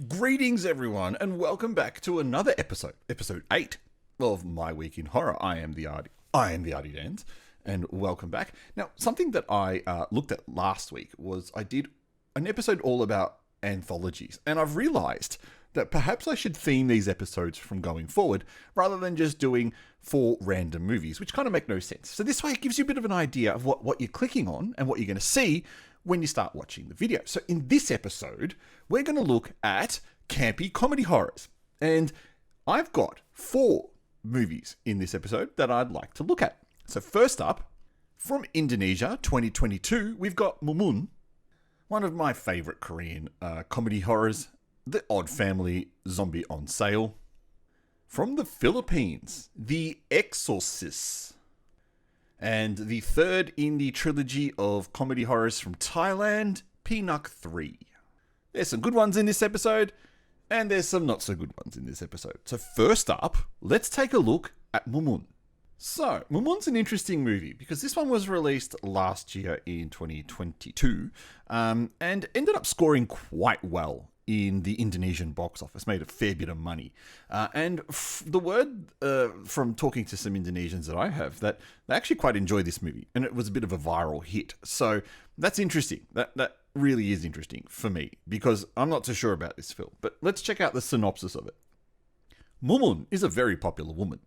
Greetings, everyone, and welcome back to another episode 8 of My Week in Horror. I am the Artie Dans, and welcome back. Now, something that I looked at last week was I did an episode all about anthologies, and I've realised that perhaps I should theme these episodes from going forward rather than just doing 4 random movies, which kind of make no sense. So this way it gives you a bit of an idea of what you're clicking on and what you're going to see when you start watching the video. So in this episode, we're going to look at campy comedy horrors. And I've got 4 movies in this episode that I'd like to look at. So first up, from Indonesia 2022, we've got Mumun, one of my favourite Korean comedy horrors, The Odd Family Zombie on Sale. From the Philippines, The ExorSIS. And the third indie trilogy of comedy horrors from Thailand, Pinuk 3. There's some good ones in this episode, and there's some not so good ones in this episode. So first up, let's take a look at Mumun. So, Mumun's an interesting movie because this one was released last year in 2022 and ended up scoring quite well in the Indonesian box office, made a fair bit of money. And the word from talking to some Indonesians that I have, that they actually quite enjoy this movie, and it was a bit of a viral hit. So that's interesting. That really is interesting for me, because I'm not too sure about this film. But let's check out the synopsis of it. Mumun is a very popular woman.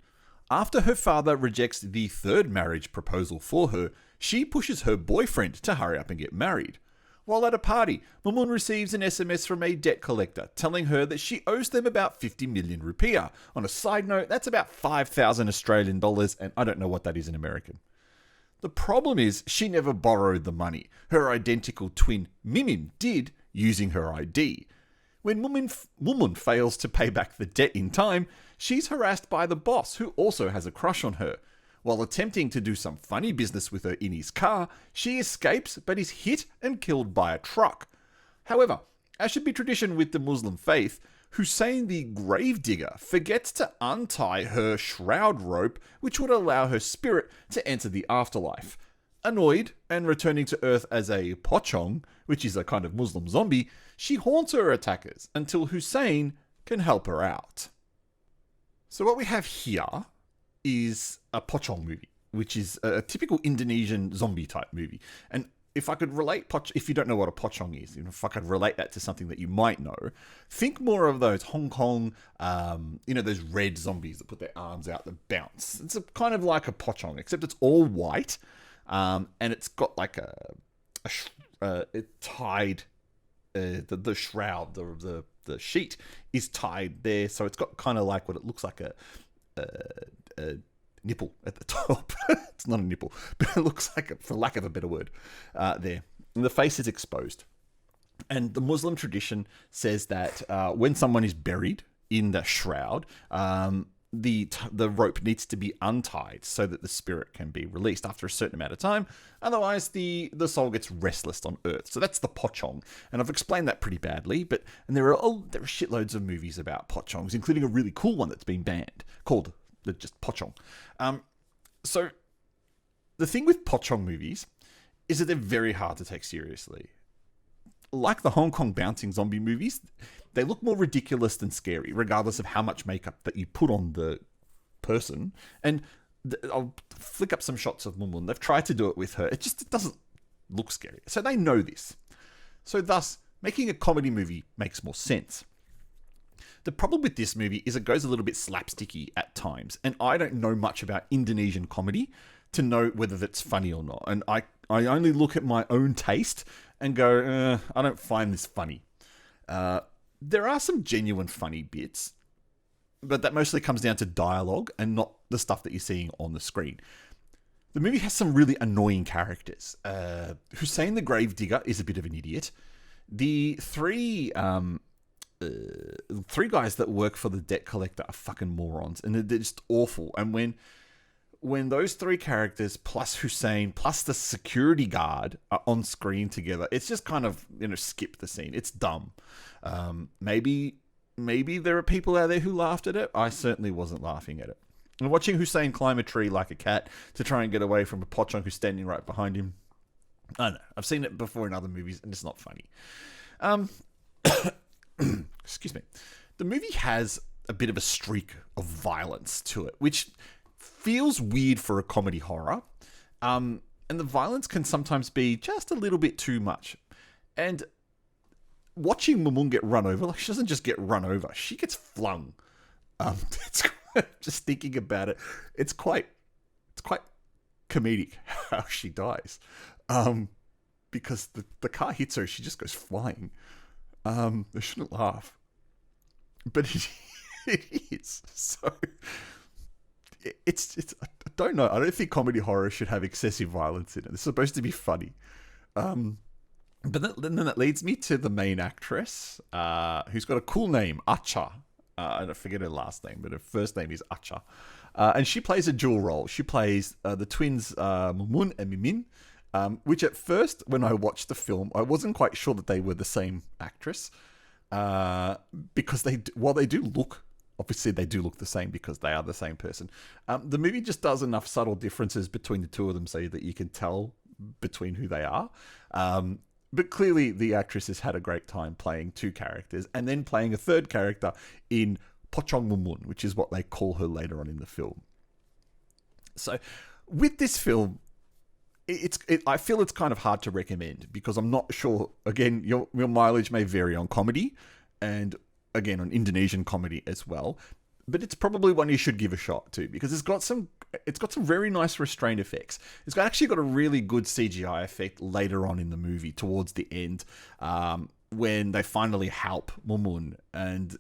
After her father rejects the third marriage proposal for her, she pushes her boyfriend to hurry up and get married. While at a party, Mumun receives an SMS from a debt collector telling her that she owes them about 50 million rupiah. On a side note, that's about 5,000 Australian dollars, and I don't know what that is in American. The problem is she never borrowed the money. Her identical twin Mimim did, using her ID. When Mumun fails to pay back the debt in time, she's harassed by the boss, who also has a crush on her. While attempting to do some funny business with her in his car, she escapes but is hit and killed by a truck. However, as should be tradition with the Muslim faith, Hussein the gravedigger forgets to untie her shroud rope, which would allow her spirit to enter the afterlife. Annoyed and returning to Earth as a pocong, which is a kind of Muslim zombie, she haunts her attackers until Hussein can help her out. So what we have here is a pocong movie, which is a typical Indonesian zombie type movie. And if I could relate, if you don't know what a pocong is, if I could relate that to something that you might know, think more of those Hong Kong, those red zombies that put their arms out that bounce. It's kind of like a pocong, except it's all white, and it's got like it tied, the shroud, the sheet is tied there, so it's got kind of like what it looks like a nipple at the top. It's not a nipple, but it looks like, for lack of a better word, there. And the face is exposed. And the Muslim tradition says that when someone is buried in the shroud, the rope needs to be untied so that the spirit can be released after a certain amount of time. Otherwise, the soul gets restless on Earth. So that's the pocong. And I've explained that pretty badly, and there are shitloads of movies about pocongs, including a really cool one that's been banned called just pocong. So the thing with pocong movies is that they're very hard to take seriously. Like the Hong Kong bouncing zombie movies, they look more ridiculous than scary, regardless of how much makeup that you put on the person. And I'll flick up some shots of Mumun. They've tried to do it with her. It doesn't look scary. So they know this. So thus, making a comedy movie makes more sense. The problem with this movie is it goes a little bit slapsticky at times, and I don't know much about Indonesian comedy to know whether that's funny or not. And I only look at my own taste and go, I don't find this funny. There are some genuine funny bits, but that mostly comes down to dialogue and not the stuff that you're seeing on the screen. The movie has some really annoying characters. Hussein the gravedigger is a bit of an idiot. The three guys that work for the debt collector are fucking morons, and they're just awful. And when those 3 characters plus Hussein plus the security guard are on screen together, it's just kind of, skip the scene. It's dumb. Maybe there are people out there who laughed at it. I certainly wasn't laughing at it. And watching Hussein climb a tree like a cat to try and get away from a pocong who's standing right behind him, I don't know. I've seen it before in other movies, and it's not funny. excuse me, the movie has a bit of a streak of violence to it, which feels weird for a comedy horror. And the violence can sometimes be just a little bit too much. And watching Mumun get run over, like, she doesn't just get run over, she gets flung. It's just thinking about it, it's quite comedic how she dies. Because the car hits her, she just goes flying. I shouldn't laugh, but it is. So it's I don't know. I don't think comedy horror should have excessive violence in it. It's supposed to be funny. But then that leads me to the main actress, who's got a cool name, Acha. I forget her last name, but her first name is Acha. And she plays a dual role. She plays the twins Mumun and Mimin, which at first, when I watched the film, I wasn't quite sure that they were the same actress. Because while they do look, obviously they do look the same because they are the same person. The movie just does enough subtle differences between the two of them so that you can tell between who they are. But clearly the actress has had a great time playing two characters and then playing a third character in Pocong Mumun, which is what they call her later on in the film. So with this film, I feel it's kind of hard to recommend because I'm not sure, again, your mileage may vary on comedy and again on Indonesian comedy as well, but it's probably one you should give a shot to because it's got some very nice restraint effects. It's actually got a really good CGI effect later on in the movie towards the end, when they finally help Mumun, and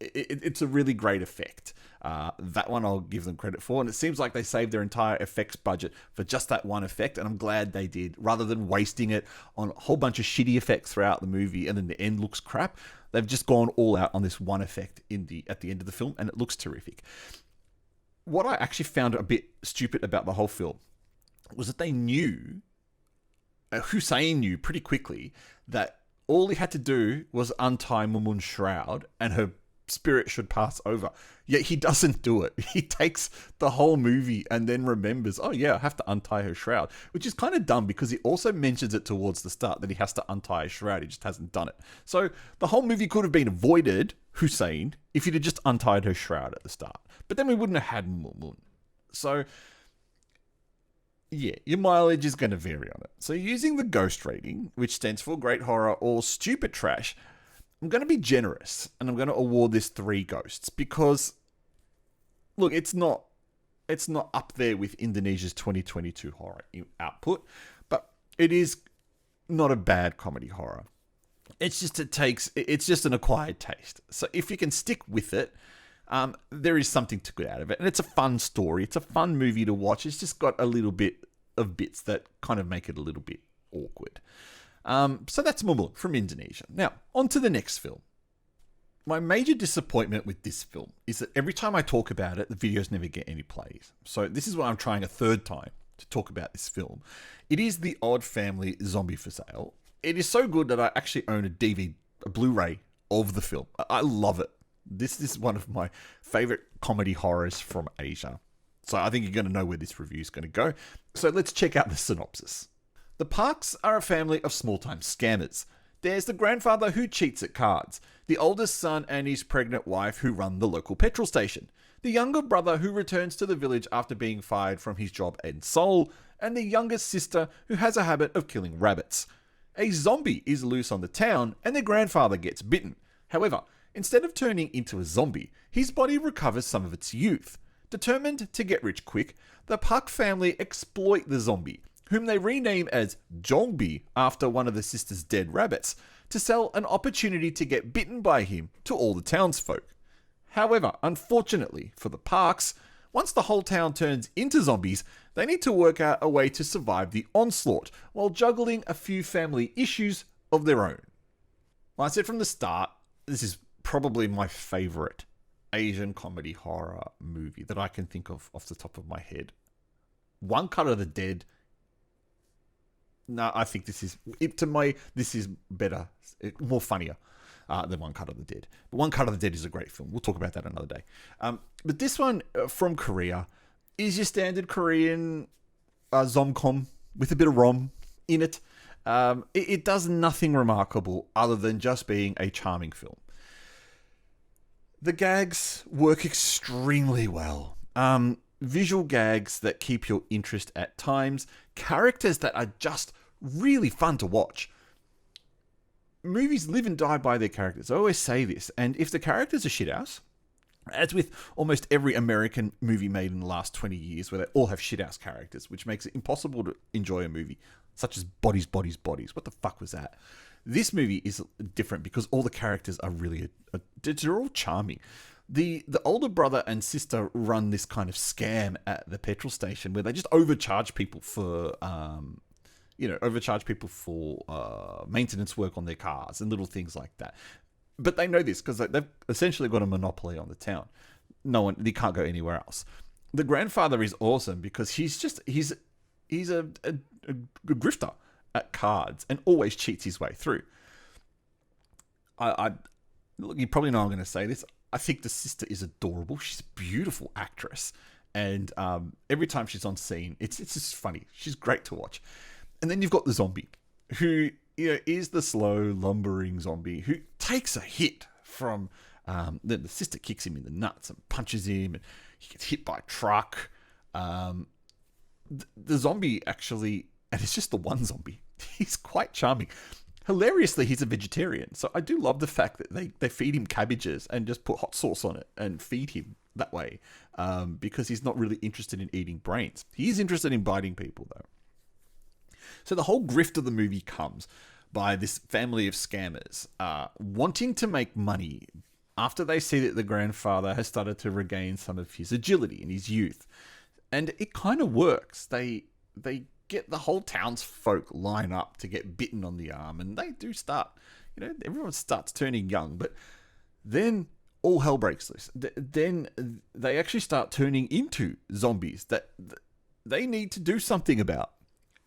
it's a really great effect. That one I'll give them credit for, and it seems like they saved their entire effects budget for just that one effect, and I'm glad they did, rather than wasting it on a whole bunch of shitty effects throughout the movie and then the end looks crap. They've just gone all out on this one effect at the end of the film, and it looks terrific. What I actually found a bit stupid about the whole film was that they knew, Hussein knew pretty quickly, that all he had to do was untie Mumun's shroud and her spirit should pass over. Yet he doesn't do it. He takes the whole movie and then remembers, oh yeah, I have to untie her shroud, which is kind of dumb because he also mentions it towards the start that he has to untie his shroud. He just hasn't done it. So the whole movie could have been avoided, Hussein, if he'd have just untied her shroud at the start. But then we wouldn't have had Mumun. So yeah, your mileage is going to vary on it. So using the ghost rating, which stands for great horror or stupid trash, I'm going to be generous and I'm going to award this 3 ghosts because, look, it's not up there with Indonesia's 2022 horror output, but it is not a bad comedy horror. It's just an acquired taste. So if you can stick with it, there is something to get out of it, and it's a fun story. It's a fun movie to watch. It's just got a little bit of bits that kind of make it a little bit awkward. So that's Mumun from Indonesia. Now, on to the next film. My major disappointment with this film is that every time I talk about it, the videos never get any plays. So this is why I'm trying a third time to talk about this film. It is The Odd Family Zombie for Sale. It is so good that I actually own a Blu-ray of the film. I love it. This is one of my favorite comedy horrors from Asia. So I think you're going to know where this review is going to go. So let's check out the synopsis. The Parks are a family of small-time scammers. There's the grandfather who cheats at cards, the oldest son and his pregnant wife who run the local petrol station, the younger brother who returns to the village after being fired from his job in Seoul, and the youngest sister who has a habit of killing rabbits. A zombie is loose on the town and their grandfather gets bitten. However, instead of turning into a zombie, his body recovers some of its youth. Determined to get rich quick, the Park family exploit the zombie, whom they rename as Jongbi after one of the sister's dead rabbits, to sell an opportunity to get bitten by him to all the townsfolk. However, unfortunately for the Parks, once the whole town turns into zombies, they need to work out a way to survive the onslaught while juggling a few family issues of their own. Well, I said from the start, this is probably my favourite Asian comedy horror movie that I can think of off the top of my head. One Cut of the Dead. No, I think this is better, more funnier than One Cut of the Dead. But One Cut of the Dead is a great film. We'll talk about that another day. But this one from Korea is your standard Korean zom-com with a bit of rom in it. It does nothing remarkable other than just being a charming film. The gags work extremely well. Visual gags that keep your interest at times, characters that are just really fun to watch. Movies live and die by their characters. I always say this, and if the characters are shithouse, as with almost every American movie made in the last 20 years, where they all have shithouse characters, which makes it impossible to enjoy a movie, such as Bodies, Bodies, Bodies. What the fuck was that? This movie is different because all the characters are really, they're all charming. The older brother and sister run this kind of scam at the petrol station where they just overcharge people for, maintenance work on their cars and little things like that. But they know this because they've essentially got a monopoly on the town. They can't go anywhere else. The grandfather is awesome because he's a grifter at cards and always cheats his way through. Look, you probably know I'm going to say this. I think the sister is adorable. She's a beautiful actress, and every time she's on scene, it's just funny. She's great to watch. And then you've got the zombie, who is the slow, lumbering zombie who takes a hit from the sister kicks him in the nuts and punches him, and he gets hit by a truck. The zombie actually, and it's just the one zombie, he's quite charming. Hilariously, he's a vegetarian, so I do love the fact that they feed him cabbages and just put hot sauce on it and feed him that way, because he's not really interested in eating brains. He is interested in biting people, though. So the whole grift of the movie comes by this family of scammers wanting to make money after they see that the grandfather has started to regain some of his agility in his youth. And it kind of works. They get the whole townsfolk line up to get bitten on the arm, and they do start, everyone starts turning young, but then all hell breaks loose. Then they actually start turning into zombies that they need to do something about.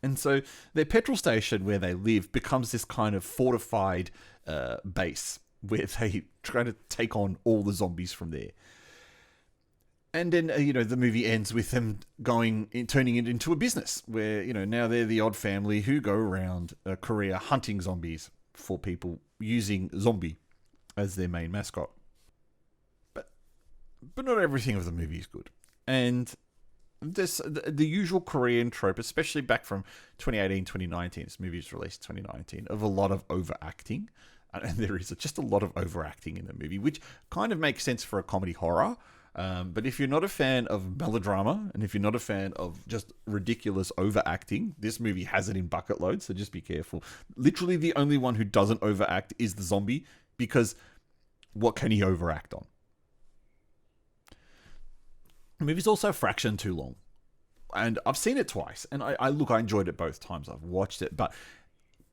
And so their petrol station where they live becomes this kind of fortified base where they try to take on all the zombies from there. And then, the movie ends with them turning it into a business where, now they're the odd family who go around Korea hunting zombies for people using zombie as their main mascot. But not everything of the movie is good. And this the usual Korean trope, especially back from 2018, 2019, this movie was released in 2019, of a lot of overacting. And there is just a lot of overacting in the movie, which kind of makes sense for a comedy horror. But if you're not a fan of melodrama, and if you're not a fan of just ridiculous overacting, this movie has it in bucket loads, so just be careful. Literally the only one who doesn't overact is the zombie, because what can he overact on? The movie's also a fraction too long. And I've seen it twice, and I enjoyed it both times I've watched it, but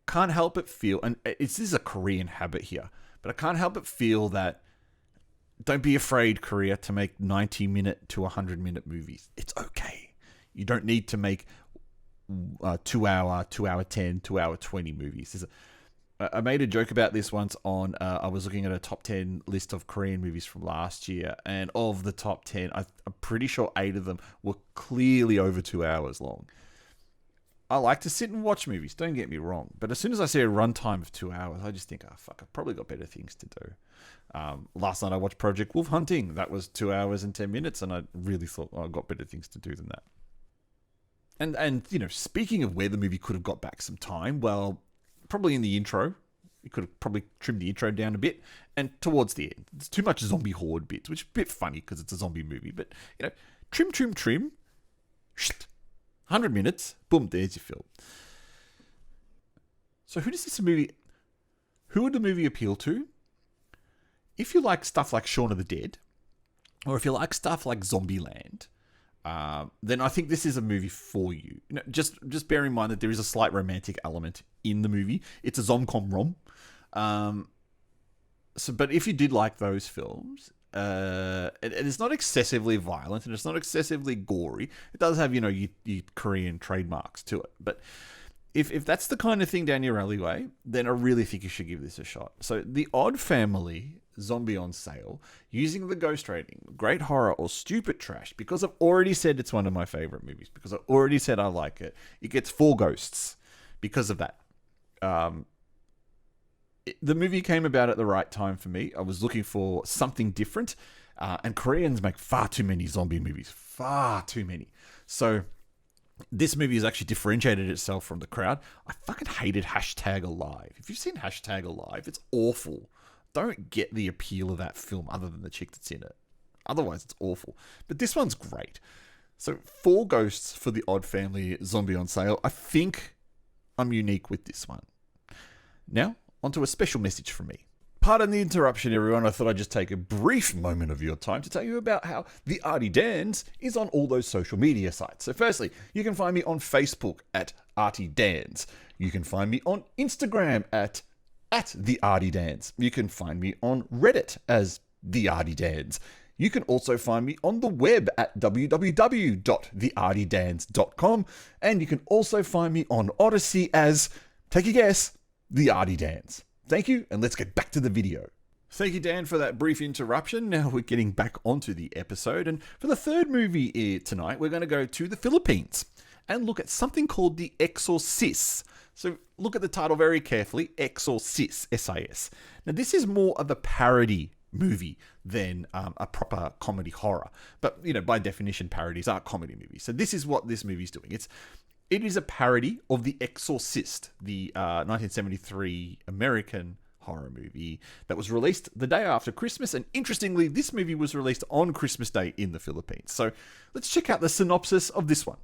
can't help but feel, and this is a Korean habit here, but I can't help but feel that don't be afraid, Korea, to make 90-minute to 100-minute movies. It's okay. You don't need to make 2 hour, 2 hour 10, 2 hour 20 movies. I made a joke about this once on, I was looking at a top 10 list of Korean movies from last year, and of the top 10, I'm pretty sure 8 of them were clearly over 2 hours long. I like to sit and watch movies, don't get me wrong, but as soon as I see a runtime of 2 hours, I just think, oh fuck, I've probably got better things to do. Last night I watched Project Wolf Hunting. That was 2 hours and 10 minutes, and I really thought, oh, I've got better things to do than that. And speaking of where the movie could have got back some time, well, probably in the intro. You could have probably trimmed the intro down a bit, and towards the end. There's too much zombie horde bits, which is a bit funny because it's a zombie movie, but, trim, 100 minutes, boom, there's your film. So who would the movie appeal to? If you like stuff like Shaun of the Dead, or if you like stuff like Zombieland, then I think this is a movie for you. Just bear in mind that there is a slight romantic element in the movie. It's a zom-com rom. But if you did like those films, it's not excessively violent and it's not excessively gory. It does have, your Korean trademarks to it. But if that's the kind of thing down your alleyway, then I really think you should give this a shot. So The Odd Family, Zombie on Sale, using the ghost rating, great horror or stupid trash, because I've already said it's one of my favorite movies, because I've already said I like it. It gets 4 ghosts because of that. The movie came about at the right time for me. I was looking for something different, and Koreans make far too many zombie movies. Far too many. So this movie has actually differentiated itself from the crowd. I fucking hated #Alive. If you've seen #Alive, it's awful. Don't get the appeal of that film other than the chick that's in it. Otherwise, it's awful. But this one's great. So 4 ghosts for the Odd Family zombie on sale. I think I'm unique with this one. Now, onto a special message from me. Pardon the interruption, everyone. I thought I'd just take a brief moment of your time to tell you about how the Artie Dans is on all those social media sites. So firstly, you can find me on Facebook at Artie Dans. You can find me on Instagram at the Artie Dans. You can find me on Reddit as the Artie Dans. You can also find me on the web at www.theartiedans.com. And you can also find me on Odyssey as, take a guess, the Artie Dans. Thank you, and let's get back to the video. Thank you, Dan, for that brief interruption. Now we're getting back onto the episode. And for the third movie tonight, we're going to go to the Philippines and look at something called the ExorSIS. So look at the title very carefully, ExorSIS, S-I-S. Now this is more of a parody movie than a proper comedy horror. But, by definition, parodies are comedy movies. So this is what this movie's doing. It is a parody of The Exorcist, the 1973 American horror movie that was released the day after Christmas. And interestingly, this movie was released on Christmas Day in the Philippines. So let's check out the synopsis of this one.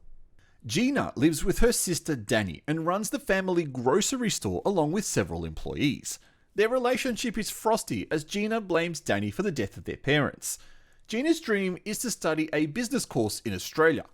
Gina lives with her sister Danny and runs the family grocery store along with several employees. Their relationship is frosty as Gina blames Danny for the death of their parents. Gina's dream is to study a business course in Australia.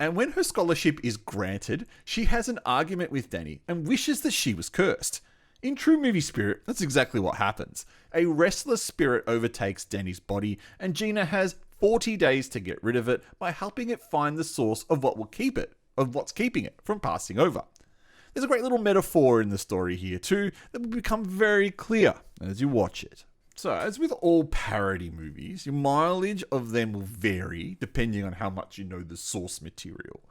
And when her scholarship is granted, she has an argument with Danny and wishes that she was cursed. In true movie spirit, that's exactly what happens. A restless spirit overtakes Danny's body, and Gina has 40 days to get rid of it by helping it find the source of what's keeping it from passing over. There's a great little metaphor in the story here too that will become very clear as you watch it. So, as with all parody movies, your mileage of them will vary depending on how much you know the source material.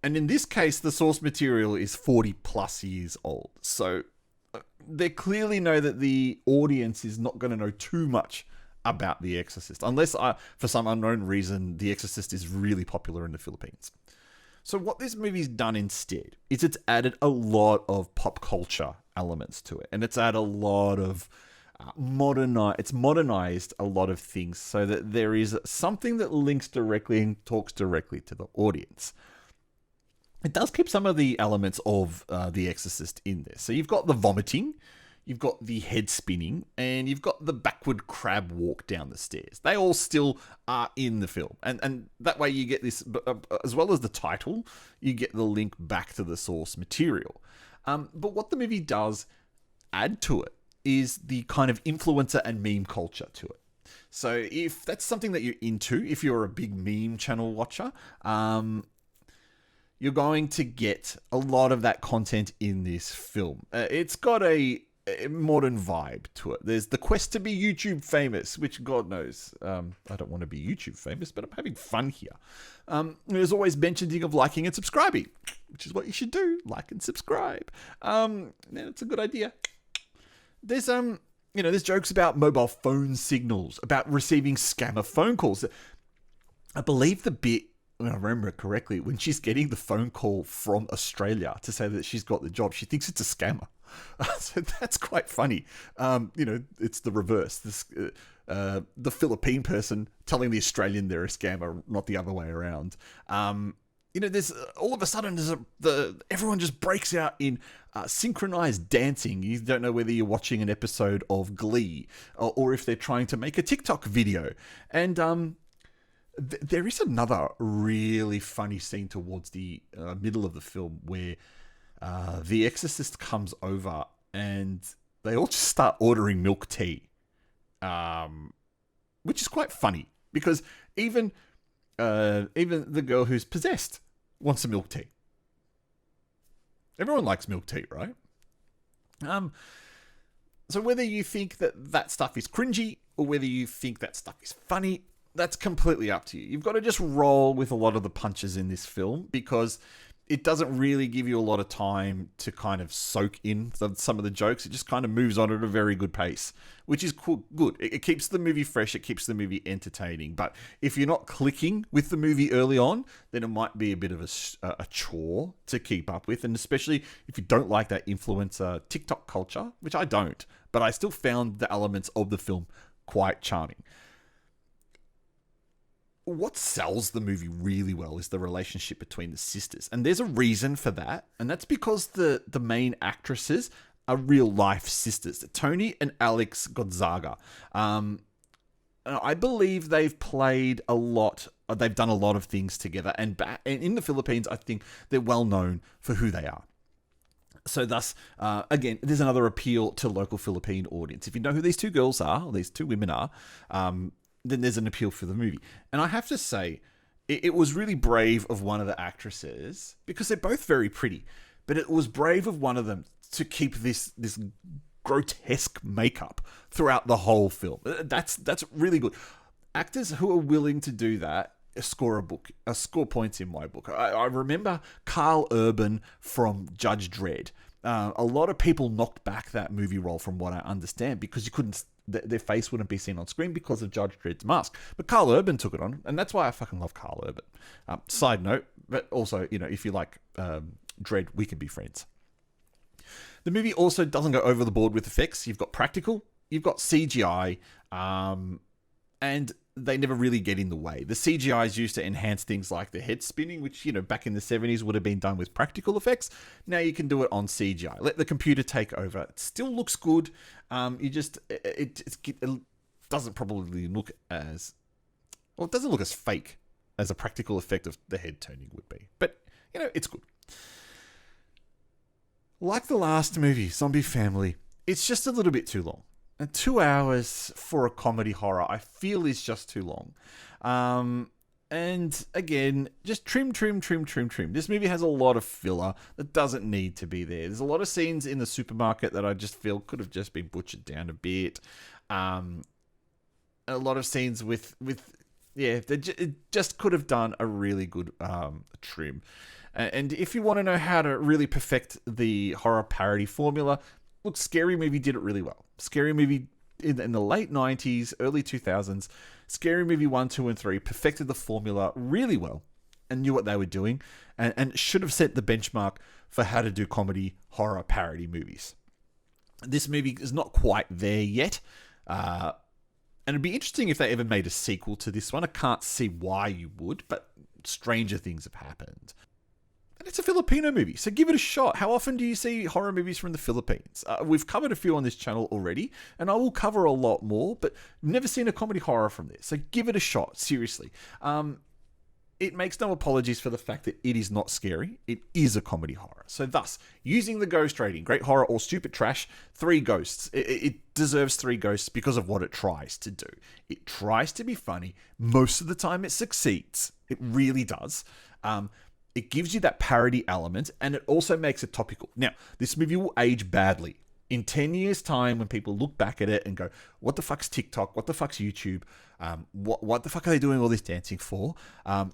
And in this case, the source material is 40 plus years old. So, they clearly know that the audience is not going to know too much about The Exorcist, unless, for some unknown reason, The Exorcist is really popular in the Philippines. So what this movie's done instead is it's added a lot of pop culture elements to it. And it's added a lot of it's modernized a lot of things so that there is something that links directly and talks directly to the audience. It does keep some of the elements of The Exorcist in there. So you've got the vomiting, you've got the head spinning, and you've got the backward crab walk down the stairs. They all still are in the film. And that way you get this, as well as the title, you get the link back to the source material. But what the movie does add to it is the kind of influencer and meme culture to it. So if that's something that you're into, if you're a big meme channel watcher, you're going to get a lot of that content in this film. It's got a modern vibe to it. There's the quest to be YouTube famous, which God knows, I don't want to be YouTube famous, but I'm having fun here. There's always mentioning of liking and subscribing, which is what you should do, like and subscribe. It's a good idea. There's there's jokes about mobile phone signals, about receiving scammer phone calls. I believe the bit, when I remember it correctly, when she's getting the phone call from Australia to say that she's got the job, she thinks it's a scammer. So that's quite funny. It's the reverse. The Philippine person telling the Australian they're a scammer, not the other way around. There's all of a sudden everyone just breaks out in synchronized dancing. You don't know whether you're watching an episode of Glee or if they're trying to make a TikTok video. And there is another really funny scene towards the middle of the film where the Exorcist comes over and they all just start ordering milk tea, which is quite funny because even the girl who's possessed wants a milk tea. Everyone likes milk tea, right? So whether you think that stuff is cringy or whether you think that stuff is funny, that's completely up to you. You've got to just roll with a lot of the punches in this film because it doesn't really give you a lot of time to kind of soak in some of the jokes. It just kind of moves on at a very good pace, which is cool, good. It keeps the movie fresh. It keeps the movie entertaining. But if you're not clicking with the movie early on, then it might be a bit of a chore to keep up with. And especially if you don't like that influencer TikTok culture, which I don't, but I still found the elements of the film quite charming. What sells the movie really well is the relationship between the sisters. And there's a reason for that. And that's because the main actresses are real life sisters. Tony and Alex Gonzaga. I believe they've played a lot. They've done a lot of things together. And in the Philippines, I think they're well known for who they are. So thus, again, there's another appeal to local Philippine audience. If you know who these two girls are, or these two women are, then there's an appeal for the movie. And I have to say, it was really brave of one of the actresses, because they're both very pretty, but it was brave of one of them to keep this grotesque makeup throughout the whole film. That's really good. Actors who are willing to do that score points in my book. I remember Carl Urban from Judge Dredd. A lot of people knocked back that movie role, from what I understand, because you couldn't. Their face wouldn't be seen on screen because of Judge Dredd's mask. But Carl Urban took it on, and that's why I fucking love Carl Urban. Side note, but also, if you like Dredd, we can be friends. The movie also doesn't go over the board with effects. You've got practical, you've got CGI, and they never really get in the way. The CGI is used to enhance things like the head spinning, which, back in the 70s would have been done with practical effects. Now you can do it on CGI. Let the computer take over. It still looks good. It doesn't probably look as... Well, it doesn't look as fake as a practical effect of the head turning would be. But, it's good. Like the last movie, Zombie Family, it's just a little bit too long. And 2 hours for a comedy horror, I feel, is just too long. And again, just trim. This movie has a lot of filler that doesn't need to be there. There's a lot of scenes in the supermarket that I just feel could have just been butchered down a bit. A lot of scenes it just could have done a really good trim. And if you want to know how to really perfect the horror parody formula, look, Scary Movie did it really well. Scary Movie in the late 90s, early 2000s, Scary Movie 1, 2, and 3 perfected the formula really well and knew what they were doing, and should have set the benchmark for how to do comedy horror parody movies. This movie is not quite there yet, and it'd be interesting if they ever made a sequel to this one. I can't see why you would, but stranger things have happened. And it's a Filipino movie, so give it a shot. How often do you see horror movies from the Philippines? We've covered a few on this channel already, and I will cover a lot more, but never seen a comedy horror from there. So give it a shot, seriously. It makes no apologies for the fact that it is not scary. It is a comedy horror. So thus, using the ghost rating, great horror or stupid trash, 3 ghosts. It deserves 3 ghosts because of what it tries to do. It tries to be funny. Most of the time it succeeds. It really does. It gives you that parody element, and it also makes it topical. Now, this movie will age badly. In 10 years' time, when people look back at it and go, what the fuck's TikTok? What the fuck's YouTube? What the fuck are they doing all this dancing for?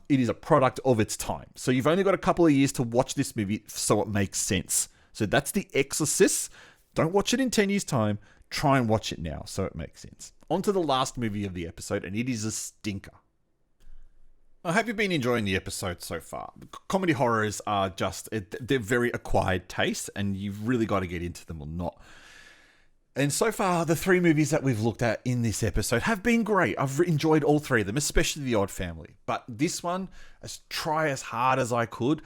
It is a product of its time. So you've only got a couple of years to watch this movie so it makes sense. So that's The ExorSIS. Don't watch it in 10 years' time. Try and watch it now so it makes sense. On to the last movie of the episode, and it is a stinker. I hope you've been enjoying the episode so far. Comedy horrors are they're very acquired taste, and you've really got to get into them or not. And so far, the 3 movies that we've looked at in this episode have been great. I've enjoyed all 3 of them, especially The Odd Family. But this one, try as hard as I could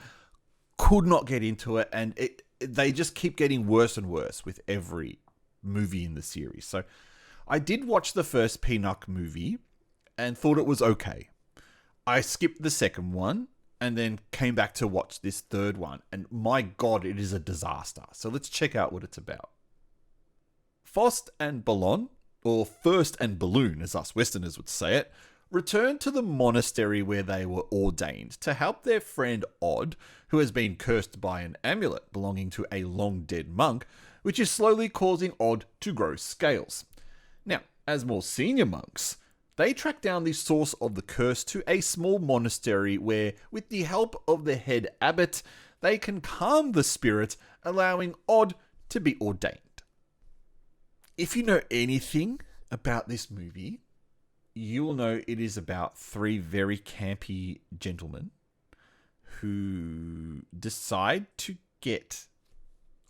not get into it, and they just keep getting worse and worse with every movie in the series. So I did watch the first Peanut movie and thought it was okay. I skipped the second one and then came back to watch this third one. And my God, it is a disaster. So let's check out what it's about. Faust and Ballon, or First and Balloon, as us Westerners would say it, returned to the monastery where they were ordained to help their friend Odd, who has been cursed by an amulet belonging to a long-dead monk, which is slowly causing Odd to grow scales. Now, as more senior monks, they track down the source of the curse to a small monastery where, with the help of the head abbot, they can calm the spirit, allowing odd to be ordained. If you know anything about this movie, you will know it is about three very campy gentlemen who decide to get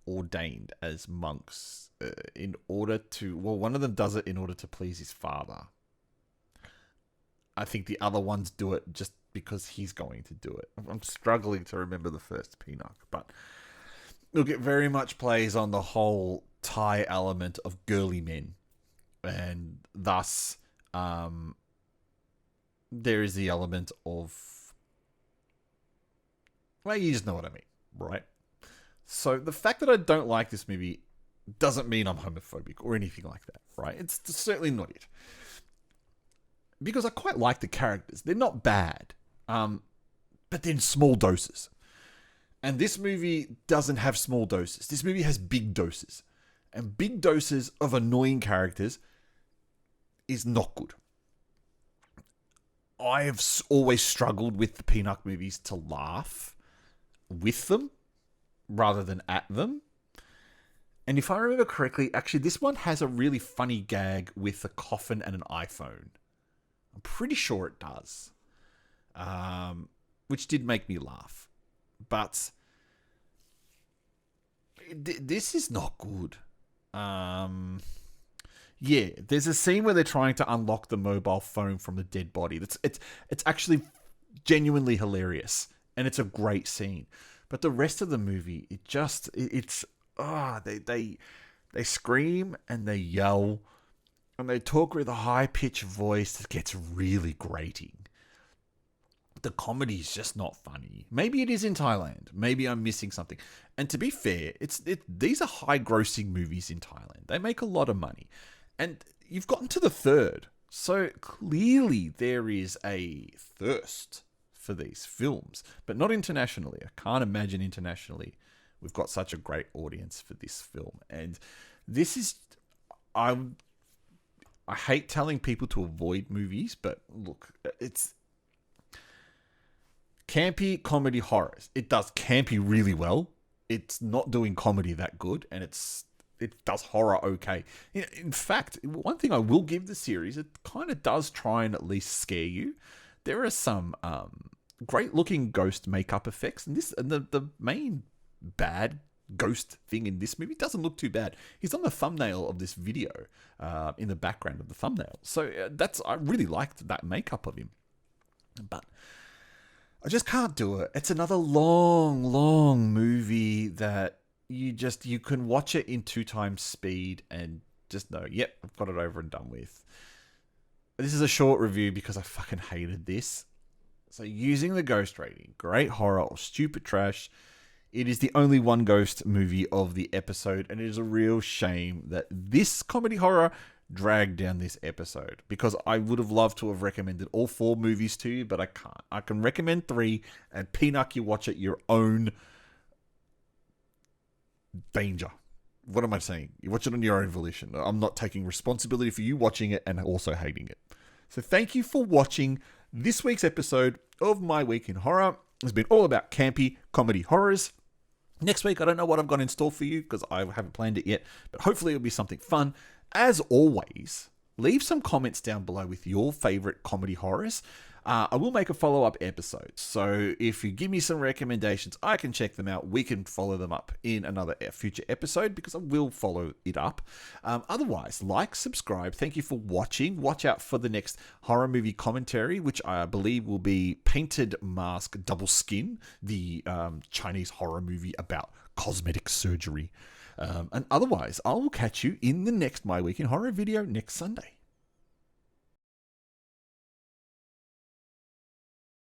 ordained as monks in order to... Well, one of them does it in order to please his father. I think the other ones do it just because he's going to do it. I'm struggling to remember the first Pinocchio, but look, it very much plays on the whole Thai element of girly men, and thus there is the element of, well, you just know what I mean, right? So the fact that I don't like this movie doesn't mean I'm homophobic or anything like that, right? It's certainly not it. Because I quite like the characters. They're not bad, but they're in small doses. And this movie doesn't have small doses. This movie has big doses. And big doses of annoying characters is not good. I have always struggled with the Pinocchio movies to laugh with them rather than at them. And if I remember correctly, actually this one has a really funny gag with a coffin and an iPhone. I'm pretty sure it does. Which did make me laugh. But this is not good. Yeah, there's a scene where they're trying to unlock the mobile phone from the dead body. It's actually genuinely hilarious, and it's a great scene. But the rest of the movie, they scream and they yell and they talk with a high pitched voice that gets really grating. The comedy is just not funny. Maybe it is in Thailand. Maybe I'm missing something. And to be fair, these are high-grossing movies in Thailand. They make a lot of money. And you've gotten to the third. So clearly there is a thirst for these films. But not internationally. I can't imagine internationally we've got such a great audience for this film. And this is... I hate telling people to avoid movies, but look, it's... Campy comedy horrors. It does campy really well. It's not doing comedy that good, and it does horror okay. In fact, one thing I will give the series, it kind of does try and at least scare you. There are some great looking ghost makeup effects, and the main bad ghost thing in this movie doesn't look too bad. He's on the thumbnail of this video, in the background of the thumbnail. So I really liked that makeup of him, but I just can't do it. It's another long, long movie that you can watch it in 2 times speed and just know, yep, I've got it over and done with. This is a short review because I fucking hated this. So using the ghost rating, great horror or stupid trash, it is the only one ghost movie of the episode, and it is a real shame that this comedy horror dragged down this episode, because I would have loved to have recommended all 4 movies to you, but I can't. I can recommend 3, and Pinocchio, you watch at your own danger. What am I saying? You watch it on your own volition. I'm not taking responsibility for you watching it and also hating it. So thank you for watching this week's episode of My Week in Horror. It's been all about campy comedy horrors. Next week, I don't know what I've got in store for you because I haven't planned it yet, but hopefully it'll be something fun. As always, leave some comments down below with your favorite comedy horrors. I will make a follow-up episode, so if you give me some recommendations, I can check them out. We can follow them up in another future episode because I will follow it up. Otherwise, like, subscribe. Thank you for watching. Watch out for the next horror movie commentary, which I believe will be Painted Mask Double Skin, the Chinese horror movie about cosmetic surgery. And otherwise, I will catch you in the next My Week in Horror video next Sunday.